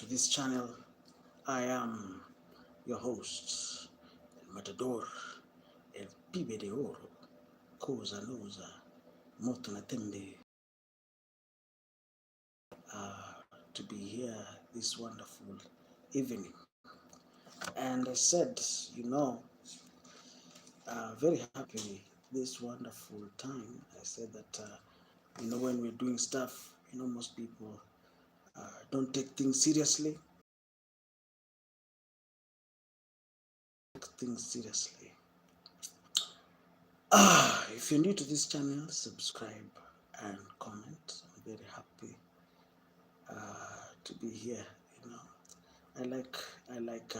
to this channel. I am your host, El Matador, El Pibe de Oro, Cosa Nosa, Moto Natembe, to be here this wonderful evening. And I said, very happy this wonderful time. I said that, when we're doing stuff, most people don't take things seriously. If you're new to this channel, subscribe and comment. I'm very happy to be here. I like I like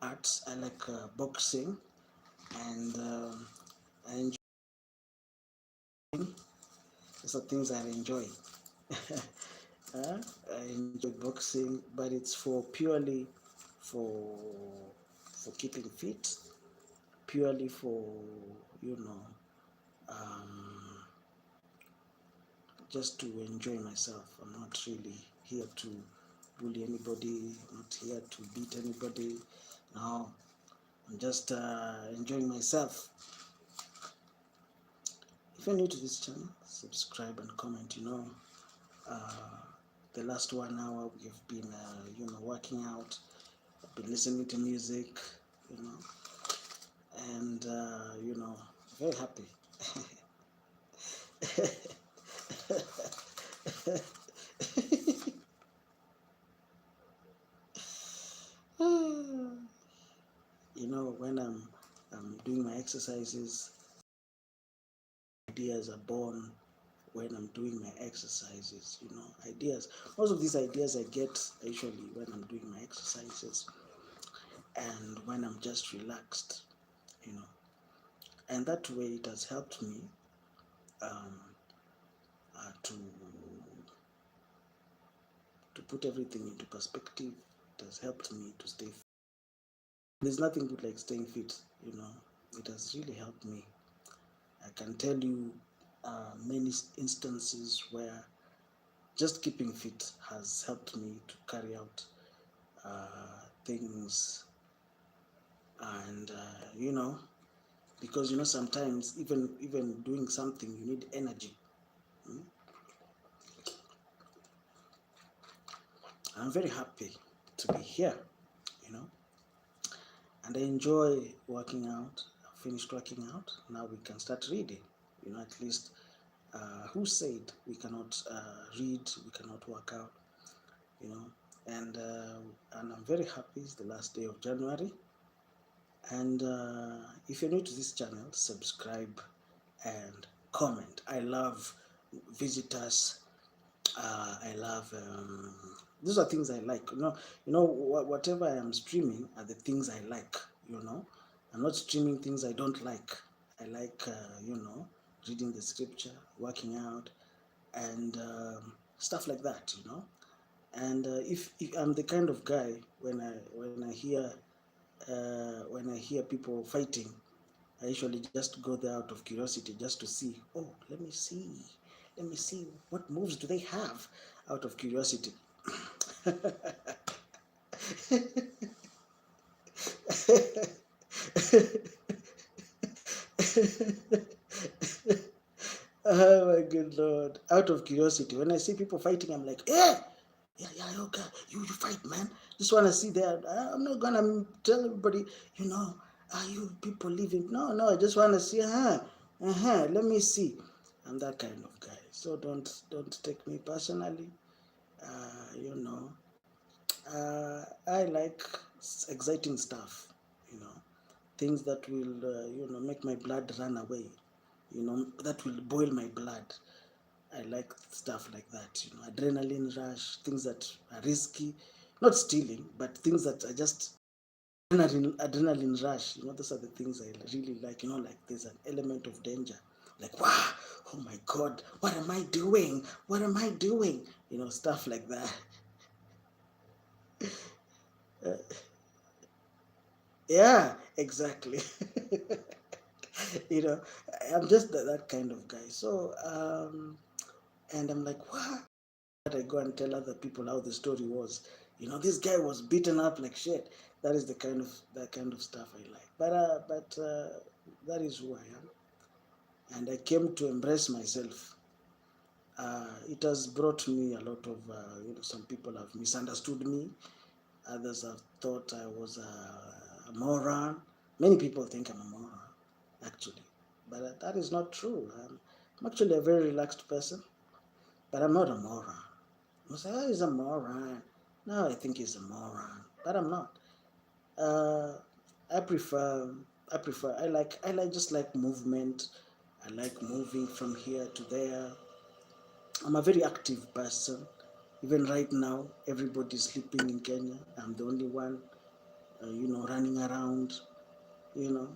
arts. I like boxing, and I enjoy. Those are things I enjoy. I enjoy boxing, but it's purely for keeping fit, purely for um, just to enjoy myself. I'm not really here to bully anybody. I'm not here to beat anybody. No, I'm just enjoying myself. If you're new to this channel, subscribe and comment. The last 1 hour we've been working out. I've been listening to music, and very happy. When I'm doing my exercises, ideas are born when I'm doing my exercises. Ideas. Most of these ideas I get actually when I'm doing my exercises and when I'm just relaxed. And that way it has helped me to put everything into perspective. It has helped me to stay fit. There's nothing good like staying fit. It has really helped me. I can tell you many instances where just keeping fit has helped me to carry out things, and because sometimes even doing something you need energy. I'm very happy to be here, and I enjoy working out. I finished working out. Now we can start reading. At least who said we cannot read, we cannot work out? And I'm very happy. It's the last day of January. And if you're new to this channel, subscribe and comment. I love visitors. I love those are things I like. Whatever I am streaming are the things I like. I'm not streaming things I don't like. I like reading the scripture, working out, and stuff like that. And if I'm the kind of guy when I hear people fighting, I usually just go there out of curiosity just to see. Oh, let me see what moves do they have, out of curiosity. Oh my good Lord. Out of curiosity. When I see people fighting, I'm like, yeah, okay, you fight, man. Just want to see that. I'm not going to tell everybody, you people living. No, I just want to see, let me see. I'm that kind of guy. So don't take me personally. I like exciting stuff, things that will, make my blood run away, that will boil my blood. I like stuff like that, adrenaline rush, things that are risky, not stealing, but things that are just adrenaline rush. Those are the things I really like. Like there's an element of danger, like wow, oh my God, what am I doing? What am I doing? Stuff like that. Yeah, exactly. you know, I'm just that kind of guy. So, and I'm like, what? I go and tell other people how the story was. This guy was beaten up like shit. That is the kind of stuff I like. But that is who I am, and I came to embrace myself. It has brought me a lot of, some people have misunderstood me. Others have thought I was a moron. Many people think I'm a moron, actually. But that is not true. I'm actually a very relaxed person, but I'm not a moron. You say, oh, he's a moron. No, I think he's a moron, but I'm not. Uh, I prefer, I just like movement. I like moving from here to there. I'm a very active person. Even right now, everybody's sleeping in Kenya. I'm the only one, running around. You know,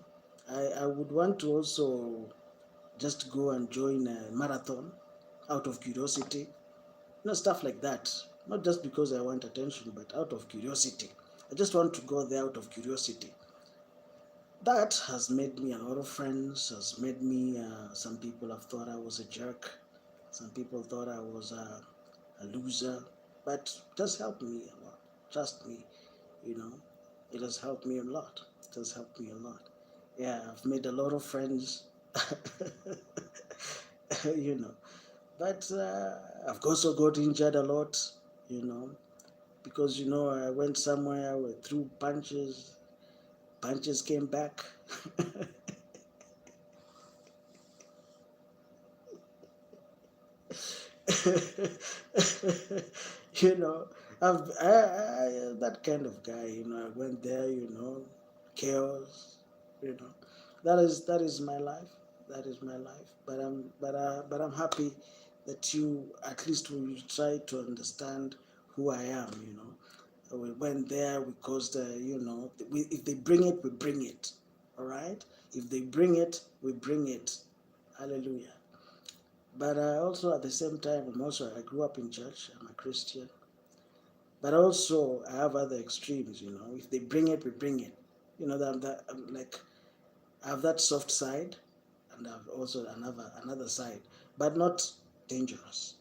I would want to also just go and join a marathon out of curiosity. Stuff like that. Not just because I want attention, but out of curiosity. I just want to go there out of curiosity. That has made me a lot of friends, has made me, some people have thought I was a jerk. Some people thought I was a loser. But it has helped me a lot. Trust me, you know, it has helped me a lot. It has helped me a lot. Yeah, I've made a lot of friends, you know. But I've also got injured a lot, you know, because, I went somewhere, I threw punches, punches came back. you know, that kind of guy, I went there, chaos, you know. That is my life. That is my life. But I'm happy that you at least will try to understand who I am, We went there, we caused, if they bring it, we bring it. All right? If they bring it, we bring it. Hallelujah. But also at the same time, I grew up in church. I'm a Christian. But also I have other extremes. If they bring it, we bring it. I have that soft side, and I have also another side, but not dangerous.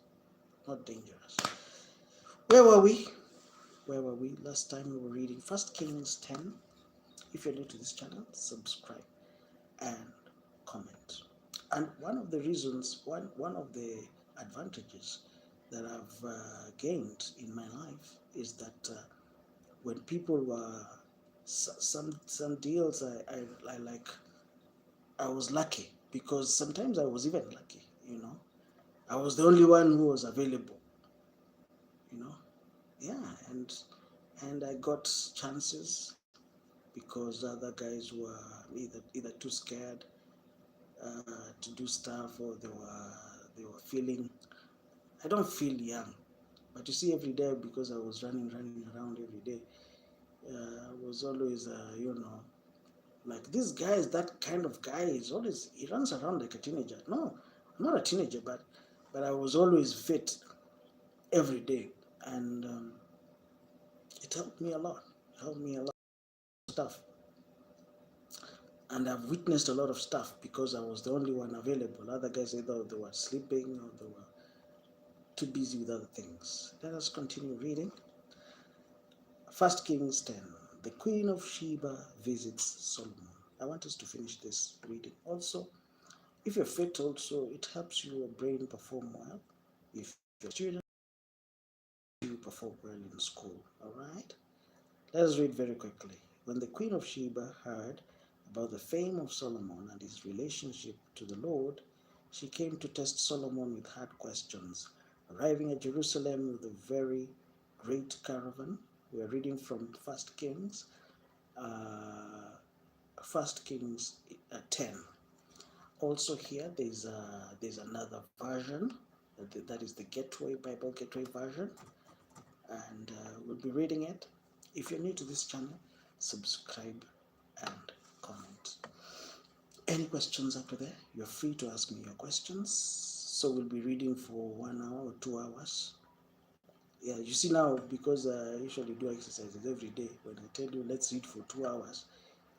Not dangerous. Where were we? Where were we? Last time we were reading 1 Kings 10. If you're new to this channel, subscribe and comment. And one of the advantages that I've gained in my life is that when people were some deals, I like, I was lucky, because sometimes I was even lucky. I was the only one who was available. You know, yeah, and I got chances because other guys were either too scared to do stuff, or they were feeling. I don't feel young, but you see, every day, because I was running around every day, I was always, like, this guy is that kind of guy. He runs around like a teenager. No, I'm not a teenager, but I was always fit every day, and it helped me a lot. It helped me a lot of stuff. And I've witnessed a lot of stuff because I was the only one available. Other guys either they were sleeping or they were too busy with other things. Let us continue reading. 1 Kings 10. The Queen of Sheba visits Solomon. I want us to finish this reading. Also, if you're fit, also, it helps your brain perform well. If you're a student, you perform well in school. All right? Let's read very quickly. When the Queen of Sheba heard about the fame of Solomon and his relationship to the Lord, she came to test Solomon with hard questions. Arriving at Jerusalem with a very great caravan, we are reading from 1 Kings 10. Also here, there's another version. That is the Bible Gateway version, and we'll be reading it. If you're new to this channel, subscribe and comment. Any questions after there? You're free to ask me your questions. So we'll be reading for 1 hour or 2 hours. Yeah, you see now, because I usually do exercises every day. When I tell you let's read for 2 hours,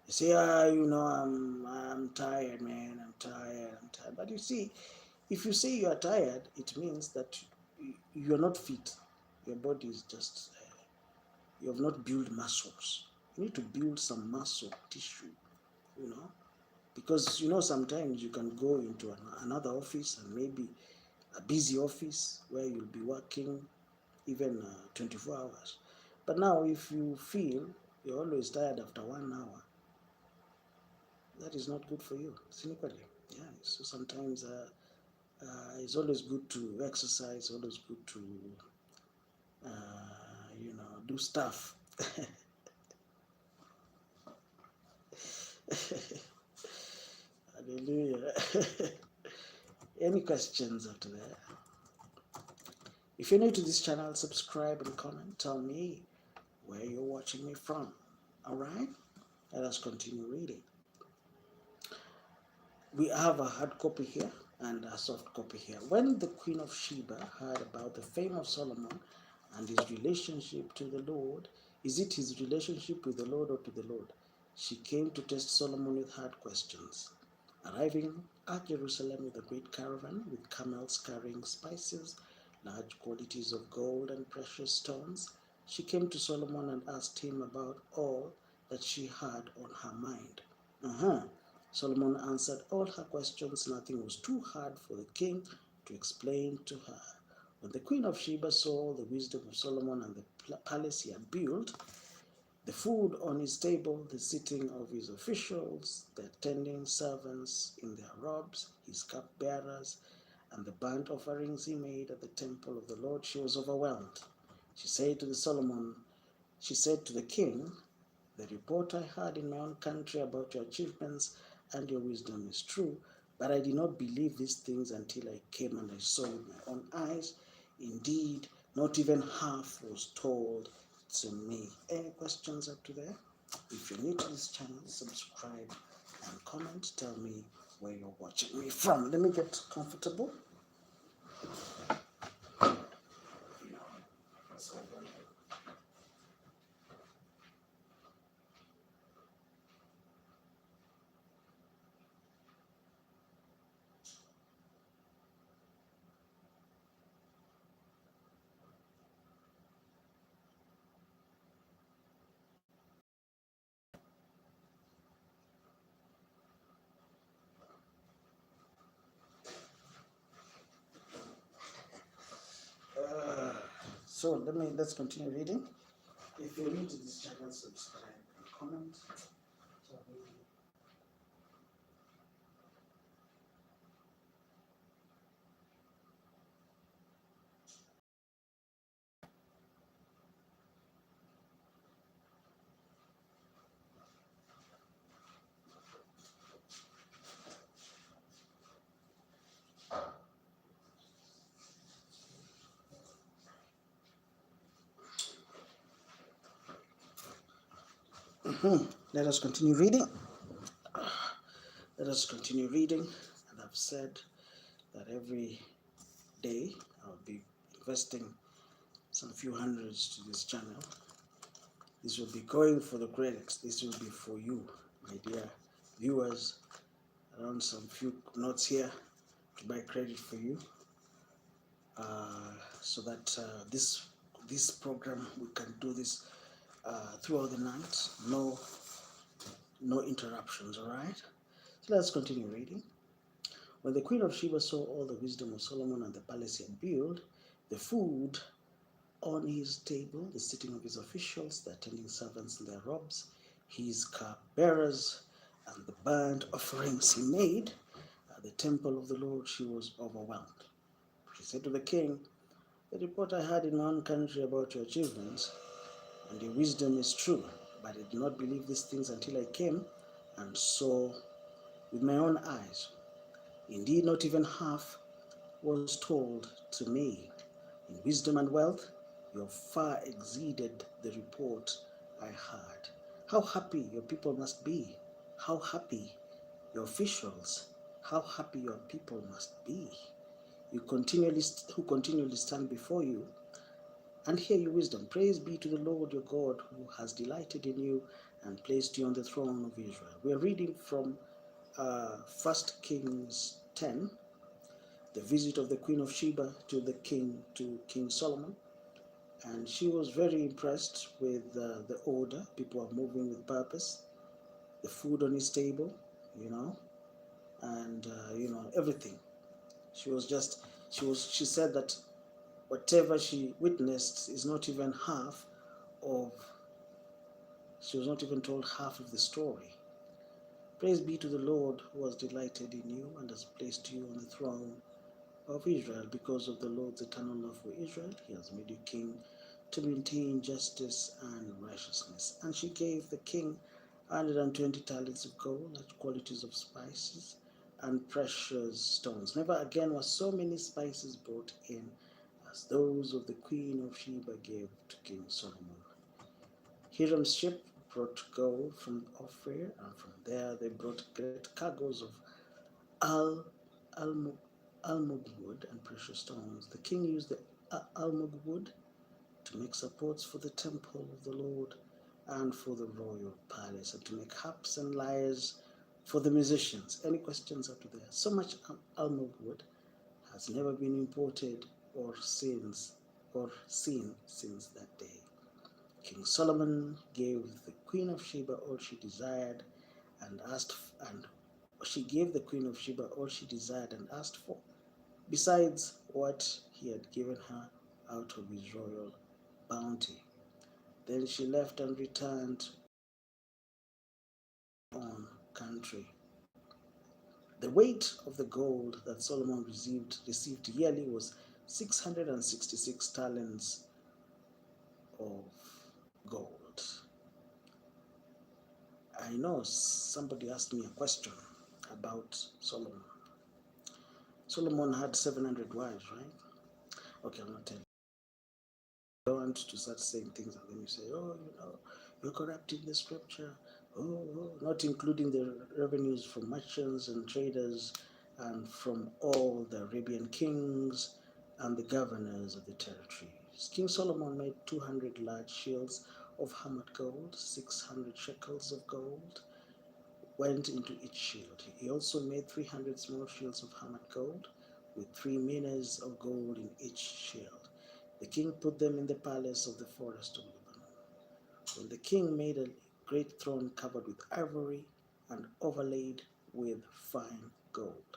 you say, I'm tired, man. I'm tired. But you see, if you say you are tired, it means that you're not fit. Your body is just, you have not built muscles. You need to build some muscle tissue, you know, because sometimes you can go into another office, and maybe a busy office where you'll be working even 24 hours. But now, if you feel you're always tired after 1 hour, that is not good for you, cynically. Yeah, so sometimes it's always good to exercise, always good to, do stuff. Hallelujah. Any questions out there? If you're new to this channel, subscribe and comment. Tell me where you're watching me from. Alright? Let us continue reading. We have a hard copy here and a soft copy here. When the Queen of Sheba heard about the fame of Solomon and his relationship to the Lord, is it his relationship with the Lord or to the Lord? She came to test Solomon with hard questions. Arriving at Jerusalem with a great caravan with camels carrying spices, large quantities of gold and precious stones, she came to Solomon and asked him about all that she had on her mind. Solomon answered all her questions. Nothing was too hard for the king to explain to her. When the Queen of Sheba saw the wisdom of Solomon and the palace he had built, the food on his table, the sitting of his officials, the attending servants in their robes, his cupbearers, and the burnt offerings he made at the temple of the Lord, she was overwhelmed. She said to the king, the report I heard in my own country about your achievements and your wisdom is true, but I did not believe these things until I came and I saw with my own eyes. Indeed, not even half was told to me. Any questions up to there? If you're new to this channel, subscribe and comment. Tell me where you're watching me from. Let me get comfortable. So let's continue reading. If you're new to this channel, subscribe and comment. Let us continue reading. Let us continue reading. And I've said that every day I'll be investing some few hundreds to this channel. This will be going for the credits. This will be for you, my dear viewers. Around some few notes here to buy credit for you, so that this program, we can do this throughout the night. No interruptions. All right. So let's continue reading. When the Queen of Sheba saw all the wisdom of Solomon and the palace he had built, the food on his table, the sitting of his officials, the attending servants in their robes, his cupbearers, and the burnt offerings he made at the temple of the Lord, she was overwhelmed. She said to the king, the report I had in my own country about your achievements and your wisdom is true, but I did not believe these things until I came and saw with my own eyes. Indeed, not even half was told to me. In wisdom and wealth, you have far exceeded the report I heard. How happy your people must be. How happy your officials. How happy your people must be. Who continually stand before you and hear your wisdom. Praise be to the Lord your God, who has delighted in you and placed you on the throne of Israel. We are reading from 1 Kings 10, the visit of the Queen of Sheba to King Solomon, and she was very impressed with the order. People are moving with purpose, the food on his table, you know, and everything. She said that whatever she witnessed is not even half of. She was not even told half of the story. Praise be to the Lord who has delighted in you and has placed you on the throne of Israel. Because of the Lord's eternal love for Israel, he has made you king to maintain justice and righteousness. And she gave the king 120 talents of gold, large quantities of spices, and precious stones. Never again were so many spices brought in as those of the Queen of Sheba gave to King Solomon. Hiram's ship brought gold from Ophir, and from there they brought great cargoes of al almug wood and precious stones. The king used the almug wood to make supports for the temple of the Lord and for the royal palace, and to make harps and lyres for the musicians. Any questions up to there? So much almug wood has never been imported or seen since that day. King Solomon gave the Queen of Sheba all she desired and asked, and she gave the Queen of Sheba all she desired and asked for, besides what he had given her out of his royal bounty. Then she left and returned on country. The weight of the gold that Solomon received yearly was 666 talents of gold. I know somebody asked me a question about Solomon. Solomon had 700 wives, right? Okay, I'm not telling you. I don't want to start saying things and then you say, oh, you're corrupting the scripture. Not including the revenues from merchants and traders and from all the Arabian kings and the governors of the territories. King Solomon made 200 large shields of hammered gold, 600 shekels of gold went into each shield. He also made 300 small shields of hammered gold with 3 minas of gold in each shield. The king put them in the palace of the forest of Lebanon. When the king made a great throne covered with ivory and overlaid with fine gold.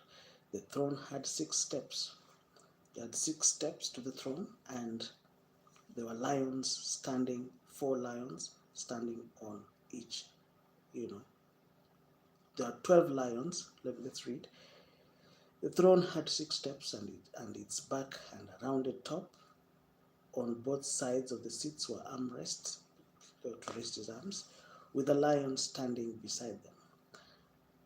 The throne had 6 steps. There had 6 steps to the throne, and there were lions standing, 4 lions standing on each, There are 12 lions. Let's read. The throne had 6 steps, and its back and a rounded top. On both sides of the seats were armrests to rest his arms, with a lion standing beside them.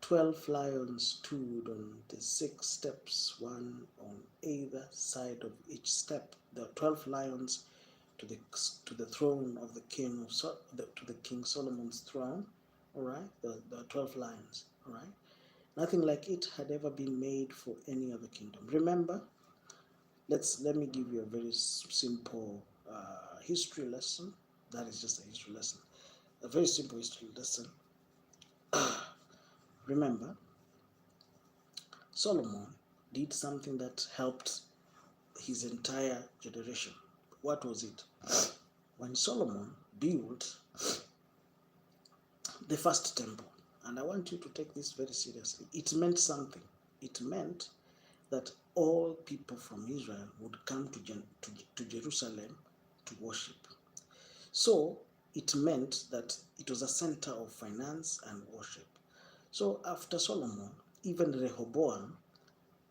12 lions stood on the 6 steps, one on either side of each step. There are 12 lions to the throne of the king to the King Solomon's throne. All right, there are 12 lions. All right, nothing like it had ever been made for any other kingdom. Remember, let me give you a very simple history lesson. That is just a history lesson. A very simple history lesson. Remember, Solomon did something that helped his entire generation. What was it? When Solomon built the first temple, and I want you to take this very seriously, it meant something. It meant that all people from Israel would come to Jerusalem to worship. So it meant that it was a center of finance and worship. So after Solomon, even Rehoboam,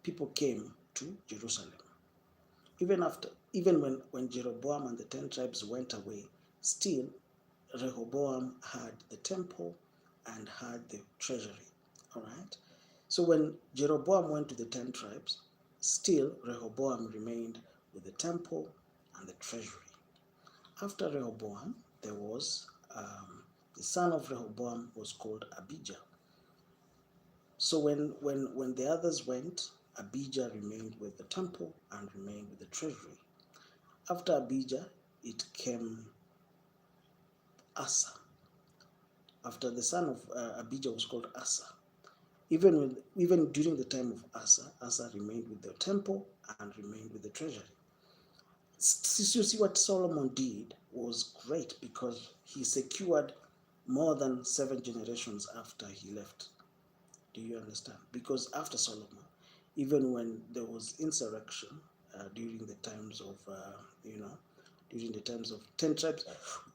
people came to Jerusalem. Even when Jeroboam and the 10 tribes went away, still Rehoboam had the temple and had the treasury. All right. So when Jeroboam went to the 10 tribes, still Rehoboam remained with the temple and the treasury. After Rehoboam, there was the son of Rehoboam was called Abijah. So when the others went, Abijah remained with the temple and remained with the treasury. After Abijah, it came Asa. After the son of Abijah was called Asa. Even during the time of Asa remained with the temple and remained with the treasury. You see what Solomon did was great because he secured more than 7 generations after he left. Do you understand? Because after Solomon, even when there was insurrection during the times of, during the times of 10 tribes,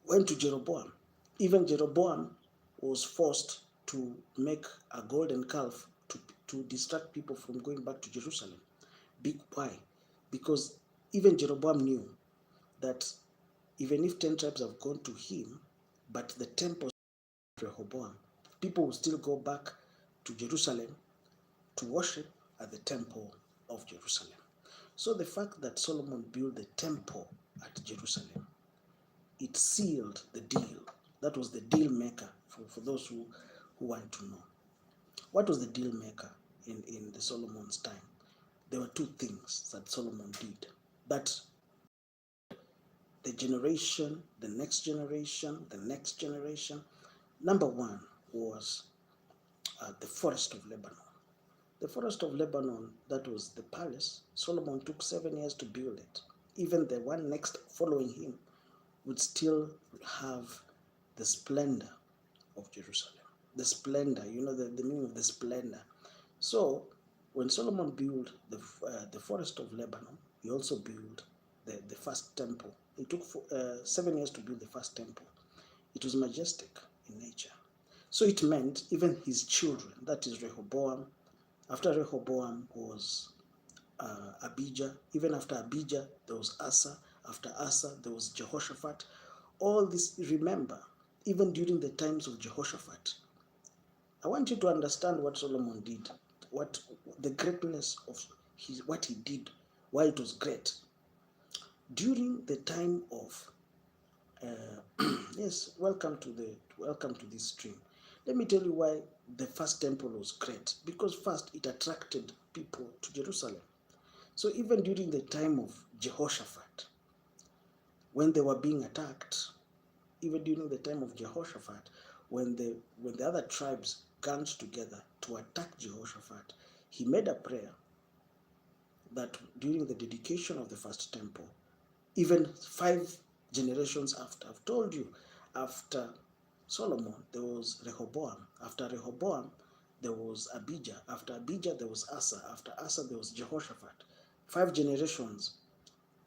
went to Jeroboam. Even Jeroboam was forced to make a golden calf to distract people from going back to Jerusalem. Why? Because even Jeroboam knew that even if 10 tribes have gone to him, but the temple of Rehoboam, people will still go back to Jerusalem to worship at the temple of Jerusalem. So the fact that Solomon built the temple at Jerusalem, it sealed the deal. That was the deal maker for those who want to know. What was the deal maker in the Solomon's time? There were 2 things that Solomon did. That the generation, the next generation, the next generation. Number 1 was the forest of Lebanon. The forest of Lebanon, that was the palace. Solomon took 7 years to build it. Even the one next following him would still have the splendor of Jerusalem. The splendor, the meaning of the splendor. So when Solomon built the forest of Lebanon, he also built the first temple. It took 7 years to build the first temple. It was majestic in nature. So it meant even his children, that is Rehoboam. After Rehoboam was Abijah. Even after Abijah, there was Asa. After Asa, there was Jehoshaphat. All this, remember, even during the times of Jehoshaphat, I want you to understand what Solomon did, what the greatness of what he did, why it was great. During the time of yes, welcome to this stream. Let me tell you why the first temple was great. Because first, it attracted people to Jerusalem. So even during the time of Jehoshaphat, when they were being attacked, even during the time of Jehoshaphat, when the other tribes gathered together to attack Jehoshaphat, he made a prayer that during the dedication of the first temple, even 5 generations after, I've told you, after Solomon, there was Rehoboam. After Rehoboam, there was Abijah. After Abijah, there was Asa. After Asa, there was Jehoshaphat. 5 generations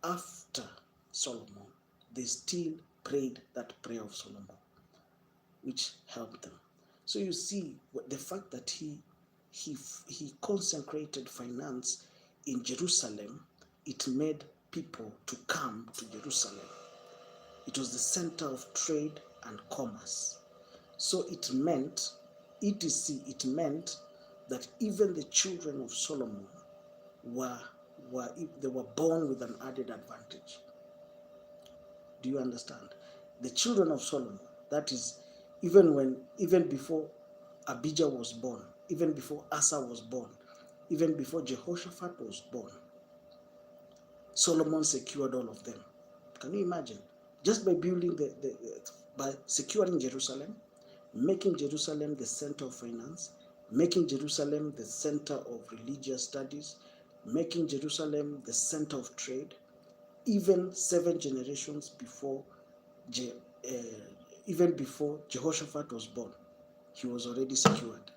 after Solomon, they still prayed that prayer of Solomon, which helped them. So you see, the fact that he consecrated finance in Jerusalem, it made people to come to Jerusalem. It was the center of trade and commerce. So it meant, it meant that even the children of Solomon were born with an added advantage. Do you understand? The children of Solomon, that is, even before Abijah was born, even before Asa was born, even before Jehoshaphat was born, Solomon secured all of them. Can you imagine? Just by building by securing Jerusalem, making Jerusalem the center of finance, making Jerusalem the center of religious studies, making Jerusalem the center of trade, even 7 generations before, even before Jehoshaphat was born, he was already secured.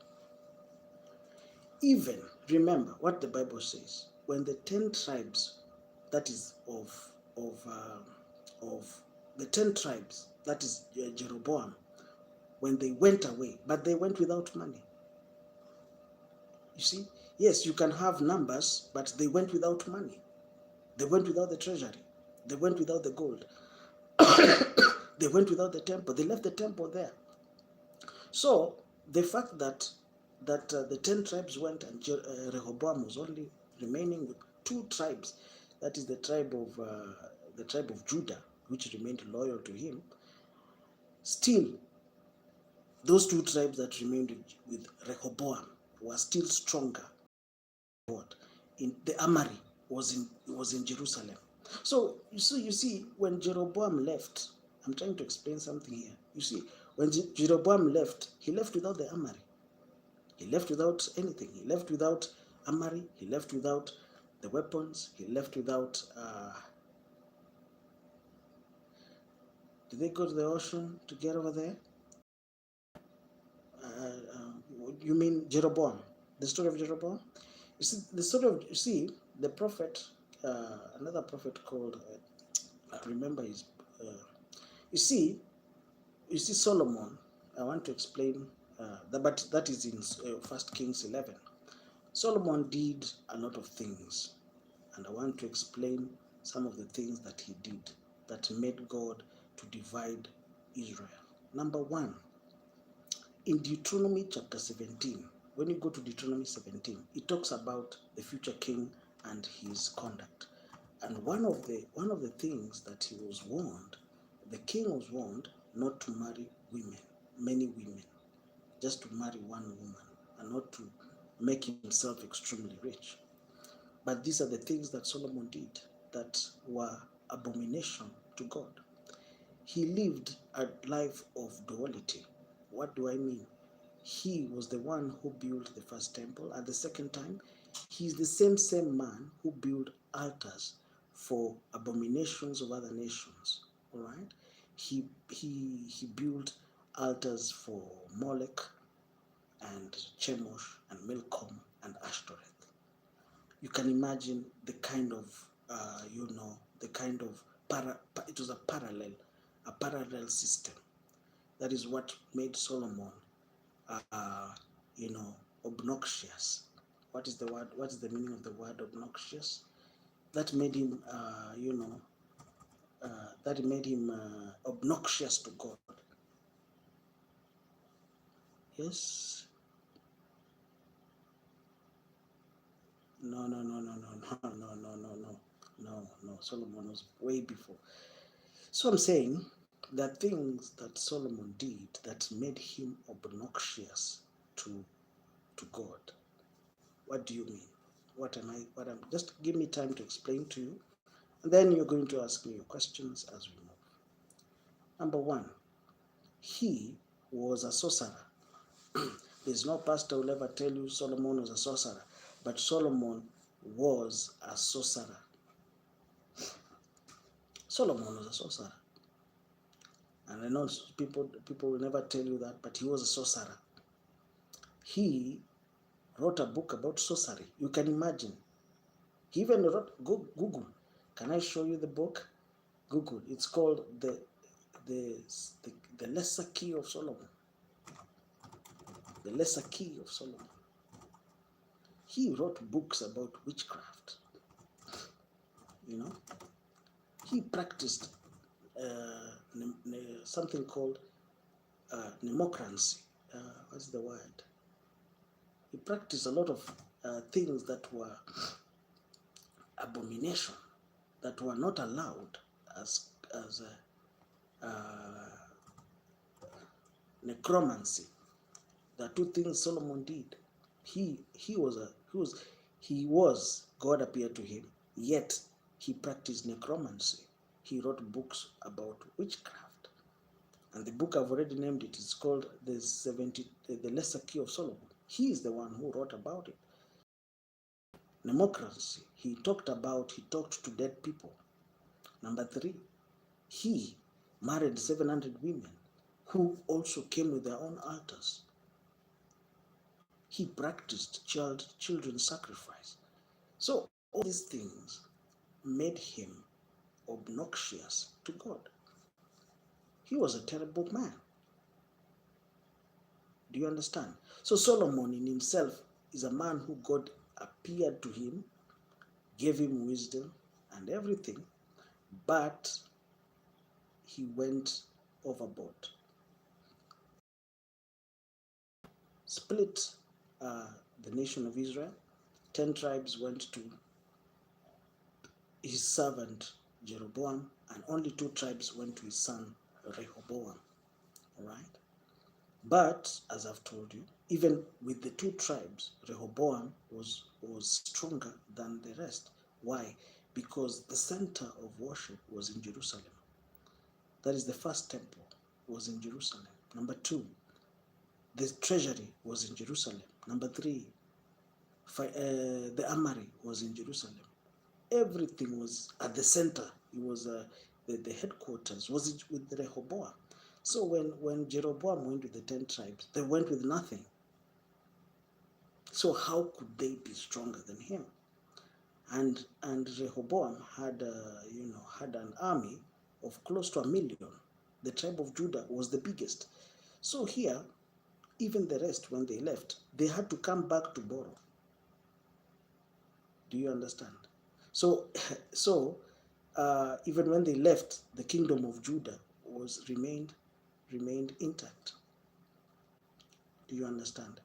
Even, remember what the Bible says, when the 10 tribes, that is of the 10 tribes, that is Jeroboam, when they went away, but they went without money. You see, yes, you can have numbers, but they went without money. They went without the treasury. They went without the gold. They went without the temple. They left the temple there. So the fact that the 10 tribes went and Rehoboam was only remaining with 2 tribes, that is the tribe of Judah, which remained loyal to him. Still, those 2 tribes that remained with Rehoboam were still stronger. In the armory was in Jerusalem. So you see, when Jeroboam left, I'm trying to explain something here. You see, when Jeroboam left, he left without the armory. He left without anything. He left without armory. He left without the weapons. He left without. Did they go to the ocean to get over there? You mean Jeroboam? The story of Jeroboam? You see, the story of the prophet, another prophet called I remember his. You see, Solomon. I want to explain but that is in 1 Kings 11. Solomon did a lot of things, and I want to explain some of the things that he did that made God to divide Israel. Number one, in Deuteronomy chapter 17, when you go to Deuteronomy 17, it talks about the future king and his conduct. And one of the things that he was warned, the king was warned not to marry many women, just to marry one woman, and not to make himself extremely rich. But these are the things that Solomon did that were abomination to God. He lived a life of duality. What do I mean? He was the one who built the first temple. At the second time, he's the same man who built altars for abominations of other nations. All right? He built altars for Molech and Chemosh and Milcom and Ashtoreth. You can imagine the kind of, it was a parallel system. That is what made Solomon, obnoxious. What is the word? What is the meaning of the word obnoxious? That made him, obnoxious to God. Yes. No. Solomon was way before. So I'm saying that things that Solomon did that made him obnoxious to God. What do you mean? Just give me time to explain to you, and then you're going to ask me your questions as we move. Number one, he was a sorcerer. There's no pastor who will ever tell you Solomon was a sorcerer, but Solomon was a sorcerer. Solomon was a sorcerer. And I know people will never tell you that, but he was a sorcerer. He wrote a book about sorcery. You can imagine. He even wrote, Google. Can I show you the book? Google. It's called the Lesser Key of Solomon. The Lesser Key of Solomon. He wrote books about witchcraft. He practiced something called democracy. What's the word? He practiced a lot of things that were abomination, that were not allowed as necromancy. There are two things Solomon did. God appeared to him, yet he practiced necromancy. He wrote books about witchcraft. And the book I've already named it is called the Lesser Key of Solomon. He is the one who wrote about it. Democracy. He talked to dead people. Number three, he married 700 women who also came with their own altars. He practiced children's sacrifice. So all these things made him obnoxious to God. He was a terrible man. Do you understand? So Solomon in himself is a man who God appeared to him, gave him wisdom and everything, but he went overboard. Split the nation of Israel. 10 tribes went to his servant Jeroboam, and only 2 tribes went to his son Rehoboam. All right? But as I've told you, even with the 2 tribes, Rehoboam was stronger than the rest. Why? Because the center of worship was in Jerusalem. That is, the first temple was in Jerusalem. Number 2, the treasury was in Jerusalem. Number 3, the armory was in Jerusalem. Everything was at the center. It was the headquarters was with Rehoboam. So when Jeroboam went with the 10 tribes, they went with nothing. So how could they be stronger than him? And Rehoboam had had an army of close to 1,000,000. The tribe of Judah was the biggest. So here, even the rest, when they left, they had to come back to borrow. Do you understand? So even when they left, the kingdom of Judah remained intact. Do you understand?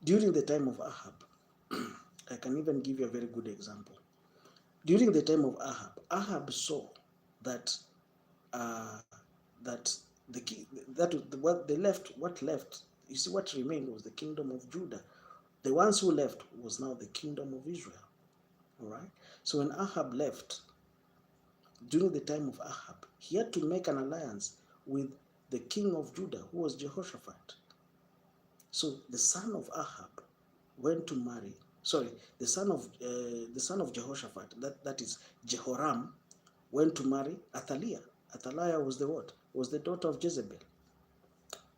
During the time of Ahab, I can even give you a very good example. During the time of Ahab saw that what left, you see, what remained was the kingdom of Judah. The ones who left was now the kingdom of Israel. All right. So when Ahab left, during the time of Ahab, he had to make an alliance with the king of Judah, who was Jehoshaphat. So the son of Ahab went to marry. Sorry, the son of Jehoshaphat, that is Jehoram, went to marry Athaliah. Athaliah was the what? Was the daughter of Jezebel.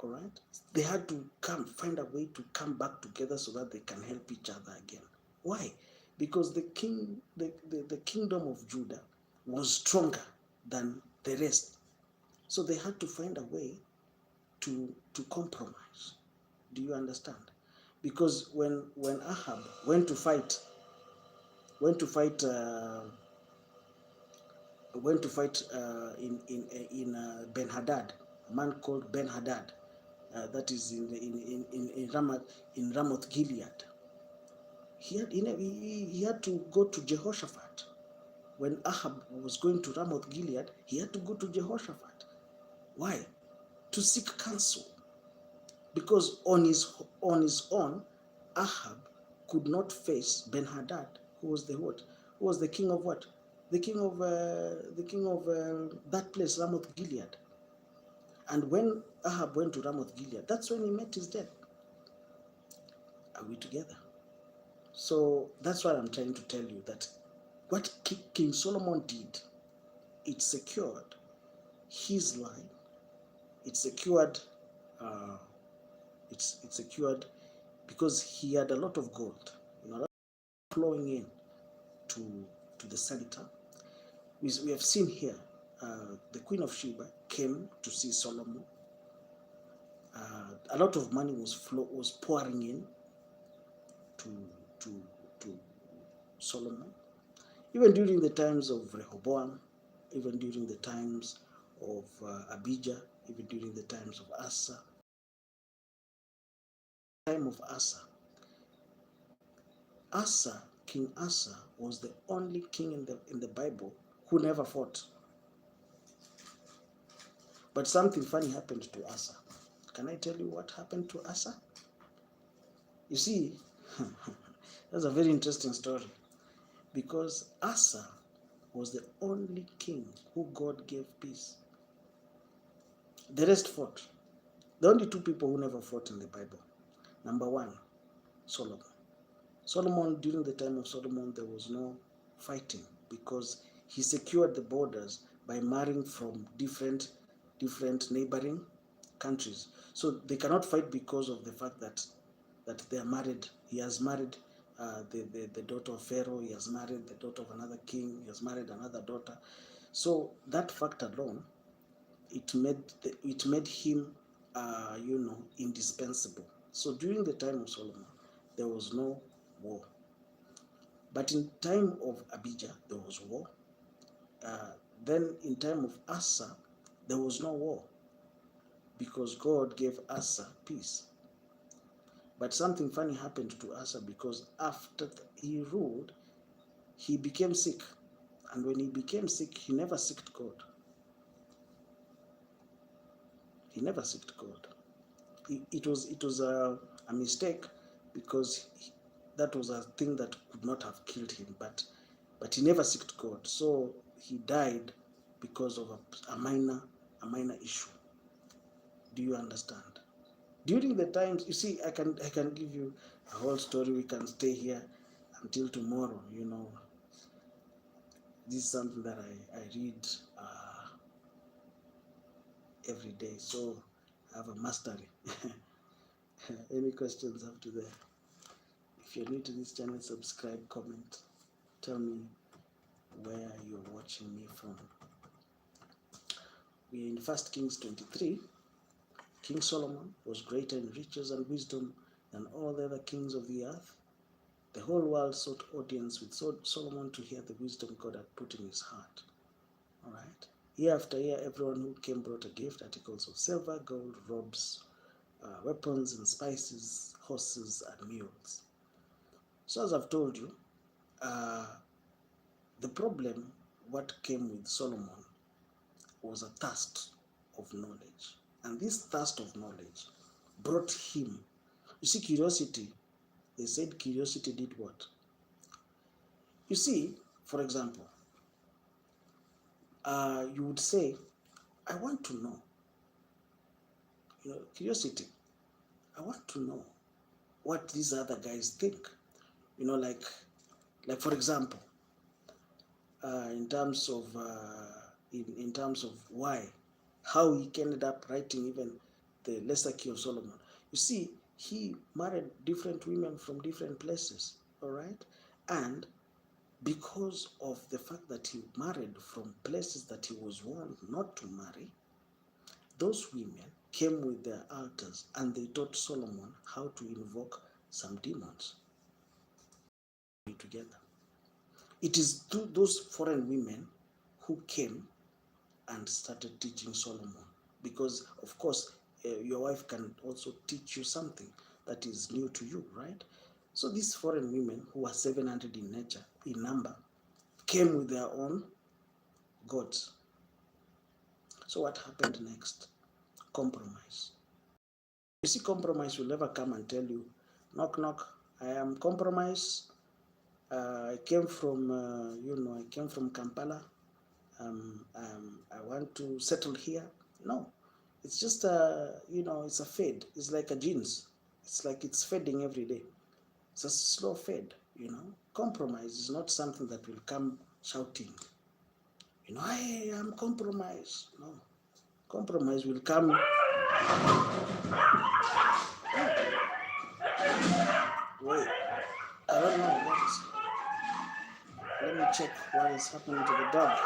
All right. They had to find a way to come back together so that they can help each other again. Why? Because the kingdom of Judah was stronger than the rest. So they had to find a way to compromise. Do you understand? Because when Ahab went to fight in Ben-Hadad, a man called Ben-Hadad, that is in Ramoth Gilead. He had to go to Jehoshaphat. When Ahab was going to Ramoth Gilead, he had to go to Jehoshaphat. Why? To seek counsel. Because on his own, Ahab could not face Ben-Hadad, who was the what? Who was the king of what? The king of that place, Ramoth Gilead. And when Ahab went to Ramoth Gilead, that's when he met his death. Are we together? So that's what I'm trying to tell you, that what King Solomon did, it secured his line. It secured it's secured because he had a lot of gold, flowing in to the center. We have seen here the Queen of Sheba came to see Solomon. A lot of money was pouring in to Solomon. Even during the times of Rehoboam, even during the times of Abijah, even during the times of Asa. Time of Asa, King Asa was the only king in the Bible who never fought. But something funny happened to Asa. Can I tell you what happened to Asa? You see, that's a very interesting story, because Asa was the only king who God gave peace. The rest fought. The only 2 people who never fought in the Bible. Number 1, Solomon. Solomon, during the time of Solomon, there was no fighting because he secured the borders by marrying from different neighboring countries. So they cannot fight because of the fact that they are married. He has married the daughter of Pharaoh. He has married the daughter of another king. He has married another daughter. So that fact alone, it made him indispensable. So during the time of Solomon, there was no war. But in time of Abijah, there was war. Then in time of Asa, there was no war, because God gave Asa peace. But something funny happened to Asa, because after he ruled, he became sick. And when he became sick, he never sought God. He never sought God. It was a mistake, because that was a thing that could not have killed him, but he never sought God. So he died because of a minor issue. Do you understand? During the times, you see, I can give you a whole story. We can stay here until tomorrow. You know, this is something that I read every day, so I have a mastery. Any questions up to there? If you're new to this channel, subscribe, comment, tell me where you're watching me from. We're in 1 Kings 23. King Solomon was greater in riches and wisdom than all the other kings of the earth. The whole world sought audience with Solomon to hear the wisdom God had put in his heart. All right. Year after year, everyone who came brought a gift, articles of silver, gold, robes, weapons and spices, horses and mules. So as I've told you, the problem, what came with Solomon, was a thirst of knowledge. And this thirst of knowledge brought him, you see, curiosity. They said curiosity did what? You see, for example, you would say, I want to know. You know, curiosity. I want to know what these other guys think. You know, like for example, in terms of in terms of why, how he ended up writing even the Lesser Key of Solomon. You see, he married different women from different places, all right? And because of the fact that he married from places that he was warned not to marry, those women came with their altars and they taught Solomon how to invoke some demons together. It is through those foreign women who came and started teaching Solomon, because of course your wife can also teach you something that is new to you, right? So these foreign women, who are 700 in nature, in number, came with their own gods. So what happened next? Compromise. You see, compromise will never come and tell you, knock knock, I am compromise. I came from I came from Kampala. I want to settle here. No, it's just it's a fade. It's like a jeans. It's like it's fading every day. It's a slow fade. Compromise is not something that will come shouting. I am compromised. No, compromise will come. Wait, I don't know what is. Let me check what is happening to the dog.